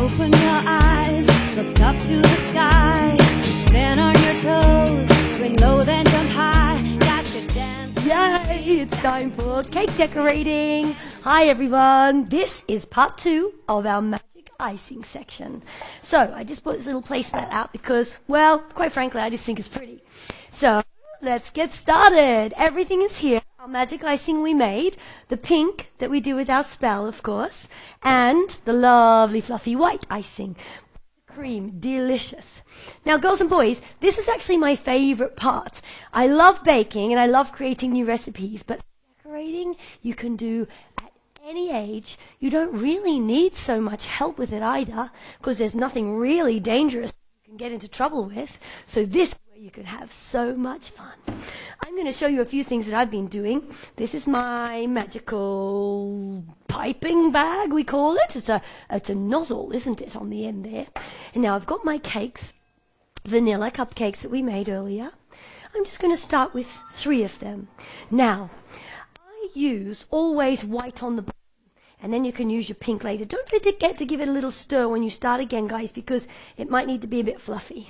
Open your eyes, look up to the sky, stand on your toes, swing low then jump high, got to dance. Yay! It's time for cake decorating. Hi everyone, this is part 2 of our magic icing section. So I just put this little placemat out because, well, quite frankly, I just think it's pretty. So let's get started. Everything is here. Our magic icing we made, the pink that we do with our spell, of course, and the lovely fluffy white icing. Cream, delicious. Now, girls and boys, this is actually my favorite part. I love baking and I love creating new recipes, but decorating you can do at any age. You don't really need so much help with it either, because there's nothing really dangerous you can get into trouble with. So this is where you can have so much fun. I'm going to show you a few things that I've been doing. This is my magical piping bag, we call it. It's a nozzle, isn't it, on the end there. And now I've got my cakes, vanilla cupcakes that we made earlier. I'm just going to start with 3 of them. Now, I use always white on the bottom, and then you can use your pink later. Don't forget to give it a little stir when you start again, guys, because it might need to be a bit fluffy.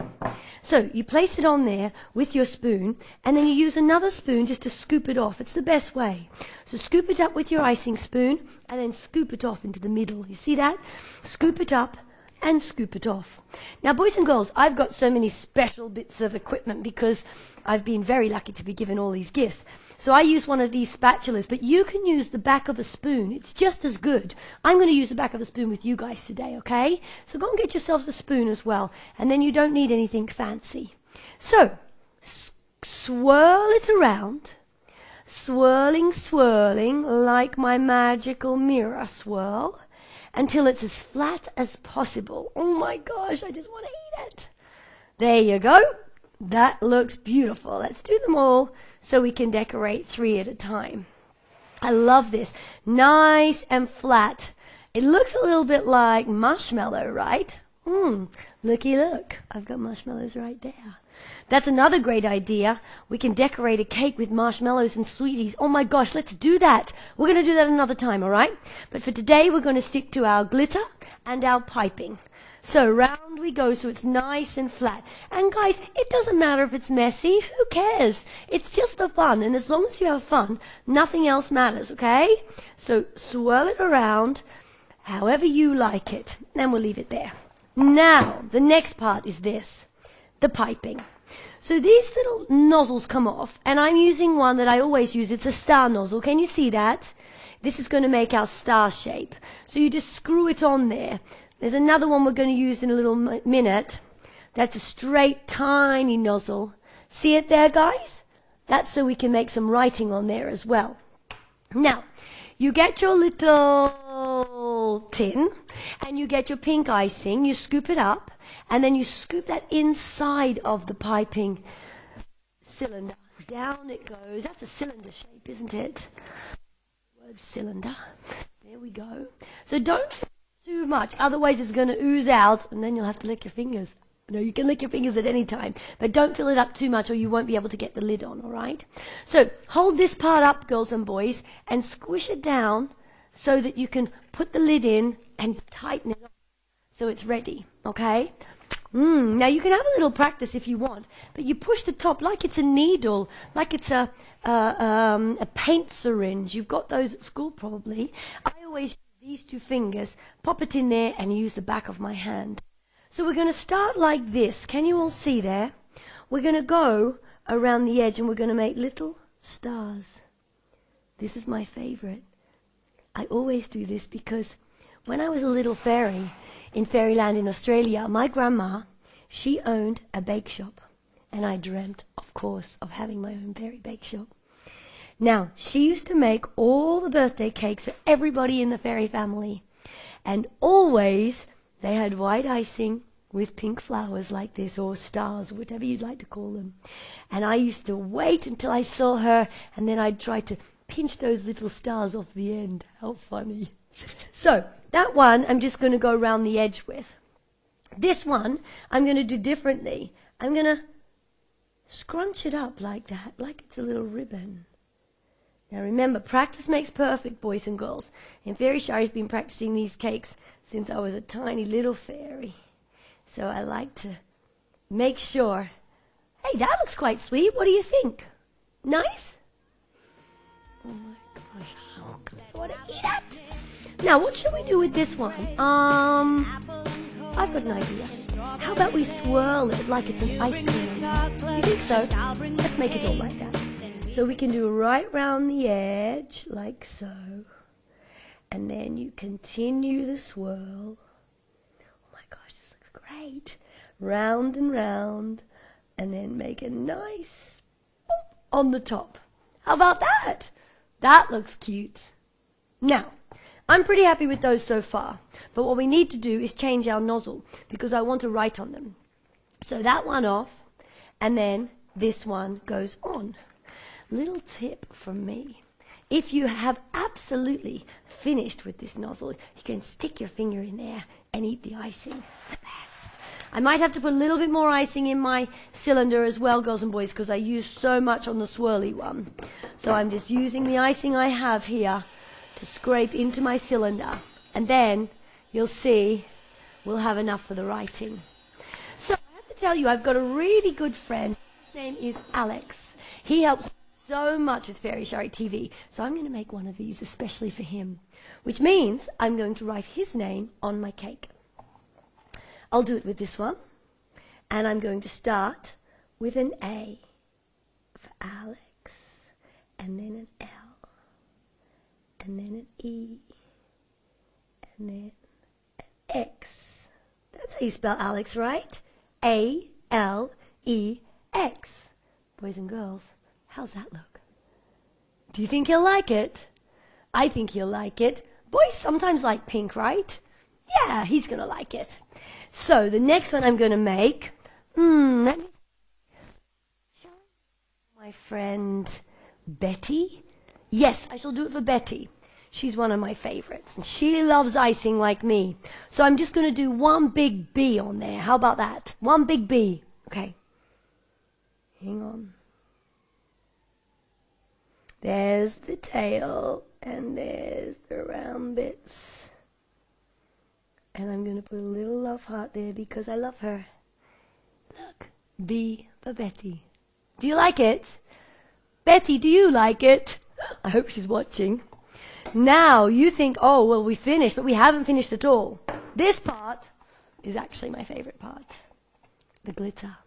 So you place it on there with your spoon, and then you use another spoon just to scoop it off. It's the best way. So scoop it up with your icing spoon, and then scoop it off into the middle. You see that? Scoop it up and scoop it off. Now, boys and girls, I've got so many special bits of equipment because I've been very lucky to be given all these gifts. So I use one of these spatulas, but you can use the back of a spoon. It's just as good. I'm going to use the back of a spoon with you guys today, okay? So go and get yourselves a spoon as well, and then you don't need anything fancy. So, swirl it around, swirling, swirling, like my magical mirror swirl, until it's as flat as possible. Oh my gosh, I just want to eat it. There you go. That looks beautiful. Let's do them all so we can decorate 3 at a time. I love this. Nice and flat. It looks a little bit like marshmallow, right? Looky look. I've got marshmallows right there. That's another great idea. We can decorate a cake with marshmallows and sweeties. Oh my gosh, let's do that. We're going to do that another time, all right? But for today, we're going to stick to our glitter and our piping. So round we go so it's nice and flat. And guys, it doesn't matter if it's messy. Who cares? It's just for fun. And as long as you have fun, nothing else matters, okay? So swirl it around however you like it. And we'll leave it there. Now, the next part is this, the piping. So these little nozzles come off, and I'm using one that I always use. It's a star nozzle. Can you see that? This is going to make our star shape. So you just screw it on there. There's another one we're going to use in a little minute. That's a straight, tiny nozzle. See it there, guys? That's so we can make some writing on there as well. Now, you get your little tin, and you get your pink icing. You scoop it up, and then you scoop that inside of the piping cylinder. Down it goes. That's a cylinder shape, isn't it? Word cylinder. There we go. So don't fill too much, otherwise it's going to ooze out, and then you'll have to lick your fingers. No, you can lick your fingers at any time, but don't fill it up too much or you won't be able to get the lid on, all right? So hold this part up, girls and boys, and squish it down so that you can put the lid in and tighten it up so it's ready, okay? Now you can have a little practice if you want, but you push the top like it's a needle, like it's a paint syringe. You've got those at school probably. I always use these 2 fingers, pop it in there, and use the back of my hand. So we're going to start like this. Can you all see there? We're going to go around the edge and we're going to make little stars. This is my favorite. I always do this because when I was a little fairy in Fairyland in Australia, my grandma, she owned a bake shop. And I dreamt, of course, of having my own fairy bake shop. Now, she used to make all the birthday cakes for everybody in the fairy family. And always they had white icing with pink flowers like this, or stars, whatever you'd like to call them. And I used to wait until I saw her, and then I'd try to pinch those little stars off the end. How funny. So, that one I'm just going to go around the edge with. This one I'm going to do differently. I'm going to scrunch it up like that, like it's a little ribbon. Now remember, practice makes perfect, boys and girls. And Fairy Shari's been practicing these cakes since I was a tiny little fairy. So I like to make sure. Hey, that looks quite sweet. What do you think? Nice? Oh my gosh, I just want to eat it. Now, what should we do with this one? I've got an idea. How about we swirl it like it's an ice cream? You think so? Let's make it all like that. So we can do right round the edge, like so. And then you continue the swirl. Oh my gosh, this looks great. Round and round. And then make a nice boop on the top. How about that? That looks cute. Now, I'm pretty happy with those so far. But what we need to do is change our nozzle because I want to write on them. So that one off, and then this one goes on. Little tip from me. If you have absolutely finished with this nozzle, you can stick your finger in there and eat the icing. It's the best. I might have to put a little bit more icing in my cylinder as well, girls and boys, because I use so much on the swirly one. So I'm just using the icing I have here to scrape into my cylinder. And then you'll see we'll have enough for the writing. So I have to tell you, I've got a really good friend. His name is Alex. He helps so much with Fairy Shari TV. So I'm going to make one of these especially for him, which means I'm going to write his name on my cake. I'll do it with this one. And I'm going to start with an A for Alex, and then an L, and then an E, and then an X. That's how you spell Alex, right? A-L-E-X. Boys and girls, how's that look? Do you think he'll like it? I think he'll like it. Boys sometimes like pink, right? Yeah, he's going to like it. So the next one I'm going to make, let me, my friend Betty. Yes, I shall do it for Betty. She's one of my favorites, and she loves icing like me. So I'm just going to do one big B on there. How about that? One big B. Okay. Hang on. There's the tail, and there's the round bits. And I'm going to put a little love heart there because I love her. Look, B for Betty. Do you like it? Betty, do you like it? I hope she's watching. Now you think, oh, well, we finished, but we haven't finished at all. This part is actually my favorite part. The glitter.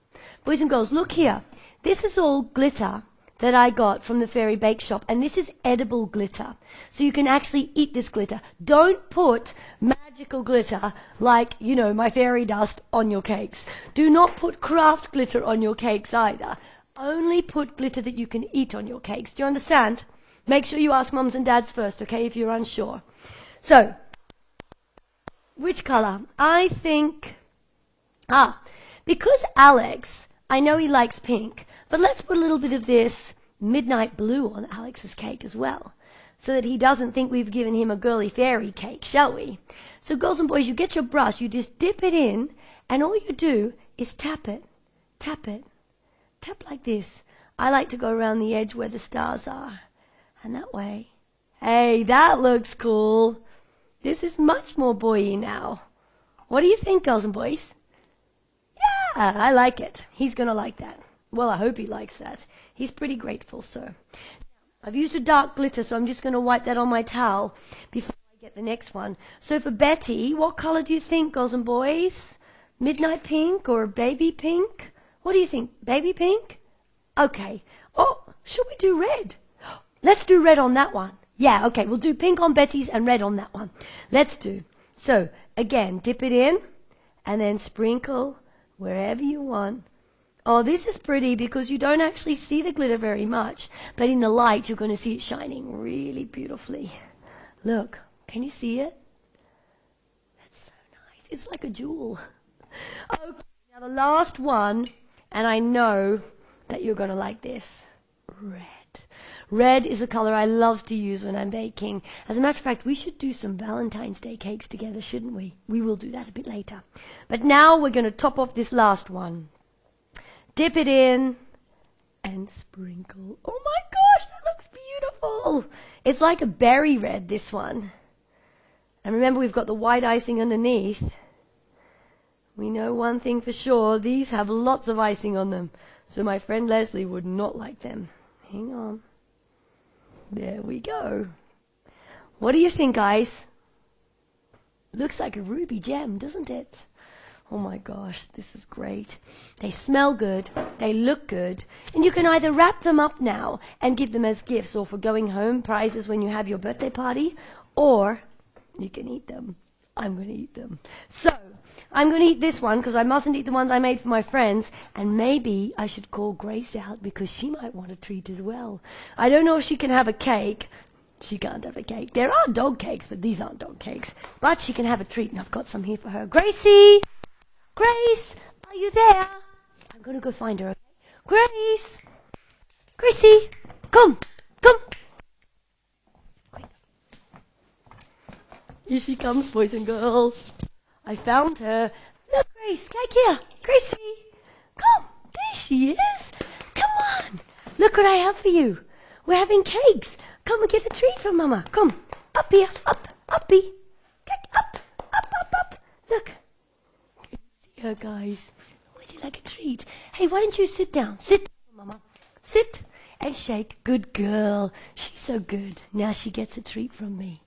Boys and girls, look here. This is all glitter that I got from the Fairy Bake Shop, and this is edible glitter. So you can actually eat this glitter. Don't put magical glitter like, you know, my fairy dust on your cakes. Do not put craft glitter on your cakes either. Only put glitter that you can eat on your cakes. Do you understand? Make sure you ask mums and dads first, okay, if you're unsure. So, which color? I think, because Alex, I know he likes pink, but let's put a little bit of this midnight blue on Alex's cake as well, so that he doesn't think we've given him a girly fairy cake, shall we? So girls and boys, you get your brush, you just dip it in, and all you do is tap it, tap like this. I like to go around the edge where the stars are, and that way. Hey, that looks cool. This is much more boy-y now. What do you think, girls and boys? Yeah, I like it. He's going to like that. Well, I hope he likes that. He's pretty grateful, so. I've used a dark glitter, so I'm just going to wipe that on my towel before I get the next one. So for Betty, what color do you think, girls and boys? Midnight pink or baby pink? What do you think? Baby pink? Okay. Oh, should we do red? Let's do red on that one. Yeah, okay, we'll do pink on Betty's and red on that one. Let's do. So, again, dip it in and then sprinkle wherever you want. Oh, this is pretty because you don't actually see the glitter very much, but in the light you're going to see it shining really beautifully. Look, can you see it? That's so nice. It's like a jewel. Okay, now the last one, and I know that you're going to like this. Red. Red is a color I love to use when I'm baking. As a matter of fact, we should do some Valentine's Day cakes together, shouldn't we? We will do that a bit later. But now we're going to top off this last one. Dip it in and sprinkle. Oh my gosh, that looks beautiful. beautiful. It's like a berry red, this one. And remember, we've got the white icing underneath. We know one thing for sure. These have lots of icing on them. So my friend Leslie would not like them. Hang on. There we go. What do you think, guys? Looks like a ruby gem, doesn't it? Oh my gosh, this is great. They smell good, they look good, and you can either wrap them up now and give them as gifts or for going home, prizes when you have your birthday party, or you can eat them. I'm going to eat them. So, I'm going to eat this one because I mustn't eat the ones I made for my friends, and maybe I should call Grace out because she might want a treat as well. I don't know if she can have a cake. She can't have a cake. There are dog cakes, but these aren't dog cakes. But she can have a treat, and I've got some here for her. Gracie! Grace, are you there? I'm going to go find her, okay? Grace! Gracie! Come! Come! Quick. Here she comes, boys and girls. I found her. Look, Grace, cake here. Gracie! Come! There she is! Come on! Look what I have for you. We're having cakes. Come and get a treat from Mama. Come. Up here. Up. Uppy. Up. Up. Look. Here, guys. Would you like a treat? Hey, why don't you sit down? Sit down, Mama. Sit and shake. Good girl. She's so good. Now she gets a treat from me.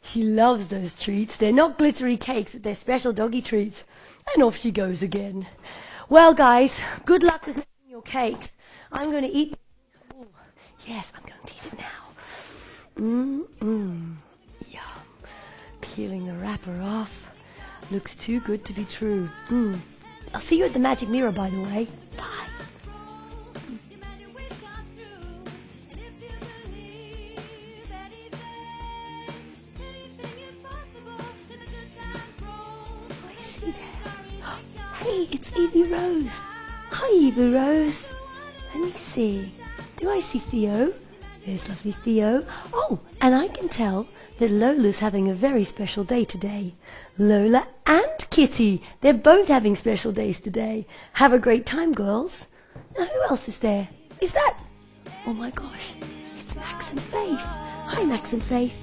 She loves those treats. They're not glittery cakes, but they're special doggy treats. And off she goes again. Well, guys, good luck with making your cakes. I'm going to eat. Oh, yes, I'm going to eat it now. Yum. Peeling the wrapper off. Looks too good to be true. I'll see you at the magic mirror, by the way. Bye. I see there. Hey, it's Evie Rose. Hi, Evie Rose. Let me see. Do I see Theo? There's lovely Theo. Oh, and I can tell that Lola's having a very special day today. Lola and Kitty. They're both having special days today. Have a great time, girls. Now, who else is there? Is that... Oh, my gosh. It's Max and Faith. Hi, Max and Faith.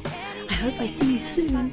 I hope I see you soon.